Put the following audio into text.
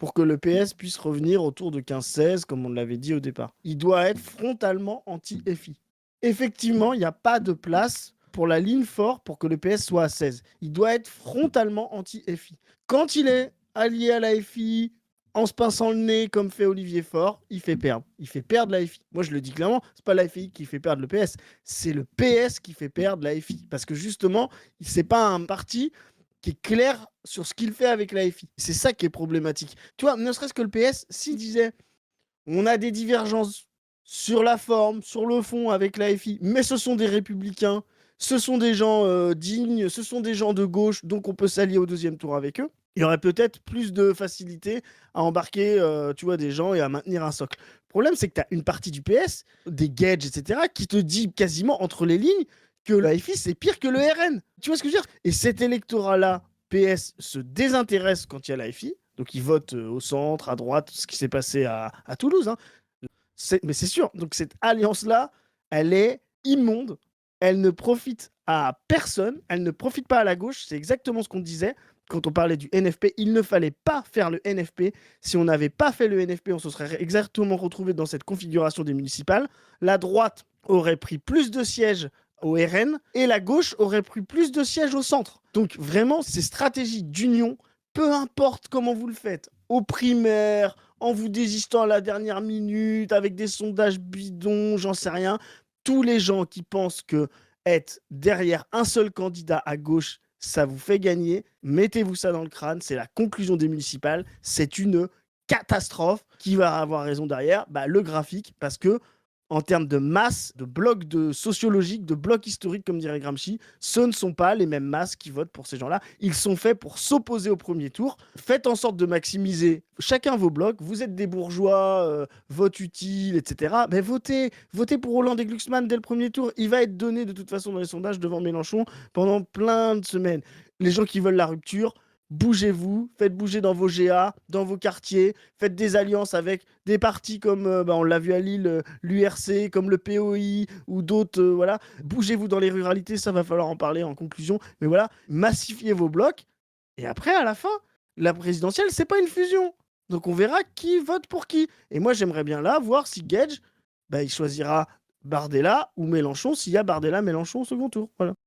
pour que le PS puisse revenir autour de 15-16, comme on l'avait dit au départ. Il doit être frontalement anti-FI. Effectivement, il n'y a pas de place pour la ligne fort pour que le PS soit à 16. Il doit être frontalement anti-FI. Quand il est allié à la FI, en se pinçant le nez comme fait Olivier Faure, il fait perdre. Il fait perdre la FI. Moi, je le dis clairement, c'est pas la FI qui fait perdre le PS, c'est le PS qui fait perdre la FI. Parce que justement, c'est pas un parti qui est clair sur ce qu'il fait avec la FI. C'est ça qui est problématique. Tu vois, ne serait-ce que le PS, s'il disait on a des divergences sur la forme, sur le fond avec la FI, mais ce sont des républicains, ce sont des gens dignes, ce sont des gens de gauche, donc on peut s'allier au deuxième tour avec eux. Il y aurait peut-être plus de facilité à embarquer, tu vois, des gens et à maintenir un socle. Le problème, c'est que tu as une partie du PS, des Gage, etc., qui te dit quasiment entre les lignes que la FI, c'est pire que le RN. Tu vois ce que je veux dire? Et cet électorat-là, PS, se désintéresse quand il y a la FI. Donc ils votent au centre, à droite, ce qui s'est passé à Toulouse. Hein. Mais c'est sûr, donc cette alliance-là, elle est immonde. Elle ne profite à personne. Elle ne profite pas à la gauche. C'est exactement ce qu'on disait quand on parlait du NFP. Il ne fallait pas faire le NFP. Si on n'avait pas fait le NFP, on se serait exactement retrouvé dans cette configuration des municipales. La droite aurait pris plus de sièges au RN et la gauche aurait pris plus de sièges au centre. Donc vraiment, ces stratégies d'union, peu importe comment vous le faites, aux primaires, en vous désistant à la dernière minute, avec des sondages bidons, j'en sais rien, tous les gens qui pensent que être derrière un seul candidat à gauche, ça vous fait gagner, mettez-vous ça dans le crâne, c'est la conclusion des municipales, c'est une catastrophe. Qui va avoir raison derrière? Bah, le graphique, parce que en termes de masse, de blocs de sociologiques, de blocs historiques, comme dirait Gramsci, ce ne sont pas les mêmes masses qui votent pour ces gens-là. Ils sont faits pour s'opposer au premier tour. Faites en sorte de maximiser chacun vos blocs. Vous êtes des bourgeois, vote utile, etc. Mais votez, votez pour Hollande et Glucksmann dès le premier tour. Il va être donné de toute façon dans les sondages devant Mélenchon pendant plein de semaines. Les gens qui veulent la rupture, bougez-vous, faites bouger dans vos GA, dans vos quartiers, faites des alliances avec des partis comme, on l'a vu à Lille, l'URC, comme le POI ou d'autres, voilà. Bougez-vous dans les ruralités, ça va falloir en parler en conclusion. Mais voilà, massifiez vos blocs. Et après, à la fin, la présidentielle, c'est pas une fusion. Donc on verra qui vote pour qui. Et moi, j'aimerais bien là voir si Gage, bah, il choisira Bardella ou Mélenchon, s'il y a Bardella-Mélenchon au second tour. Voilà.